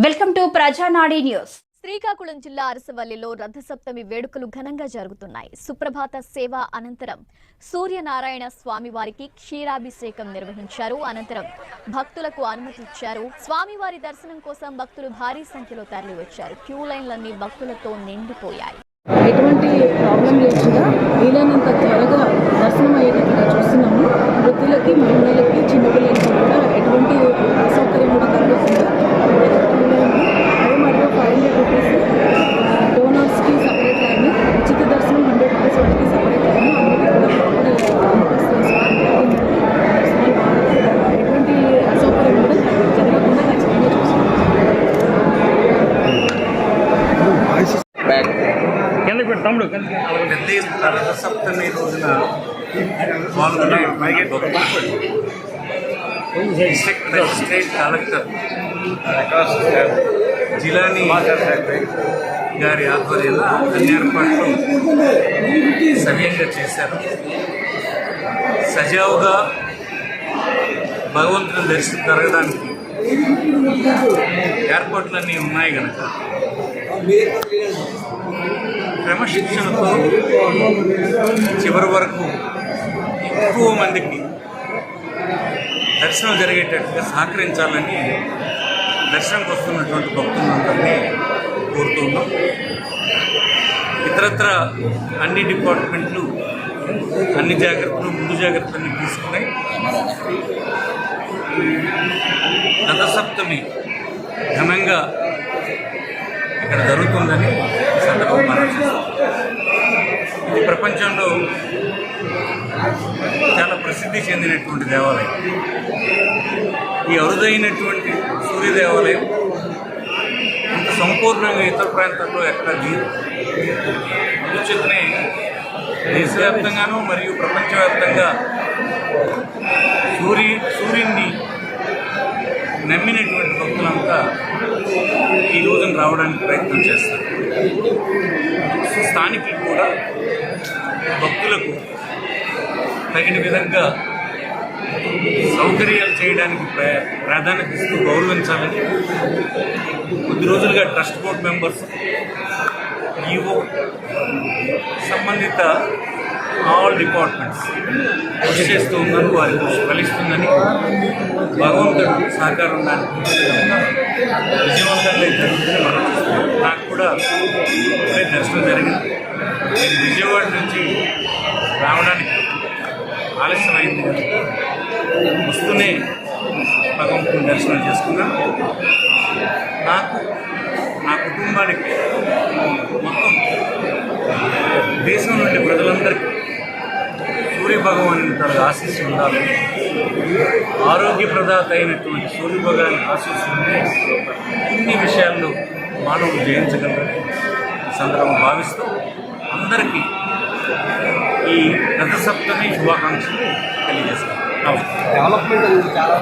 Welcome to ప్రజానాడి news. Srikakulam జిల్లా అరసవల్లిలో రథసప్తమి వేడుకలు ఘనంగా జరుగుతున్నాయి. సుప్రభాత సేవ అనంతరం సూర్యనారాయణ స్వామివారికి క్షీరాభిషేకం నిర్వహించారు. అనంతరం భక్తులకు అనుమతి ఇచ్చారు. స్వామివారి దర్శనం కోసం భక్తులు భారీ సంఖ్యలో తరలివచ్చారు. క్యూ లైన్లన్నీ భక్తులతో నిండిపోయాయి. ఎటువంటి ప్రాబ్లం లేకుండా వీలైనంత త్వరగా దర్శనం అయ్యేటట్టుగా చూస్తున్నాము. వృద్ధులకి, మహిళలకి, చిన్నపిల్లలకి కూడా ఎటువంటి అసౌకర్యం కూడా కలగకుండా అదే మరియు 500 రూపీస్ డోనర్స్కి సపరేట్ లైన్, ఉచిత దర్శనం 100 రూపీస్ వాటికి సపరేట్ లైన్, అన్నిటి కూడా ఎటువంటి అసౌకర్యం కూడా జరగకుండా ఖచ్చితంగా చూస్తున్నాము. రథసప్తమి రోజున పాల్గొనే డిస్ట్రిక్ట్ మెజిస్ట్రేట్ కలెక్టర్ జిలానీ గారి ఆధ్వర్యంలో అన్ని ఏర్పాట్లు సవ్యంగా చేశారు. సజావుగా భగవంతుని దర్శనం జరగడానికి ఏర్పాట్లన్నీ ఉన్నాయి కనుక క్రమశిక్షణతో చివరి వరకు ఎక్కువ మందికి దర్శనం జరిగేటట్టుగా సహకరించాలని దర్శనంకి వస్తున్నటువంటి భక్తులందరినీ కోరుతున్నాం. ఇతరత్ర అన్ని డిపార్ట్మెంట్లు అన్ని జాగ్రత్తలు, ముందు జాగ్రత్తలన్నీ తీసుకున్నాయి. రథసప్తమి ఘనంగా ఇక్కడ జరుగుతుందని సందర్భంగా ఇది ప్రపంచంలో చాలా ప్రసిద్ధి చెందినటువంటి దేవాలయం. ఈ అరుదైనటువంటి సూర్య దేవాలయం ఇంత సంపూర్ణంగా ఇతర ప్రాంతాల్లో ఎక్కడ లేదు. అందుచేతనే దేశవ్యాప్తంగానూ మరియు ప్రపంచవ్యాప్తంగా సూర్యుడిని నమ్మినటువంటి భక్తులంతా ఈ రోజున రావడానికి ప్రయత్నం చేస్తారు. స్థానికులు కూడా భక్తులకు తగిన విధంగా సౌకర్యాలు చేయడానికి ప్రాధాన్యత ఇస్తూ గౌరవించాలని కొద్ది రోజులుగా ట్రస్ట్ బోర్డ్ మెంబర్స్, ఈవో, సంబంధిత ఆల్ డిపార్ట్మెంట్స్ కృషి చేస్తూ ఉన్నారు. వారి కృషి ఫలిస్తుందని, భగవంతుడు సహకారం దానికి విజయవంతంగా జరుగుతుంది. నాకు కూడా ఇప్పుడే దర్శనం జరిగింది. నేను విజయవాడ నుంచి రావడానికి ఆలస్యమైంది. వస్తూనే భగవంతుని దర్శనం చేసుకున్నాను. నాకు, నా కుటుంబానికి, మొత్తం దేశం నుండి ప్రజలందరికీ సూర్య భగవాను తన ఆశీస్సు ఉండాలని, ఆరోగ్యప్రదాత అయినటువంటి సూర్య భగవాన్ ఆశీస్సుని ఇన్ని విషయాల్లో మానవులు జయించగలరని సందర్భం భావిస్తూ అందరికీ ఈ రథసప్తమి శుభాకాంక్షలు తెలియజేస్తాను. నమస్కారం.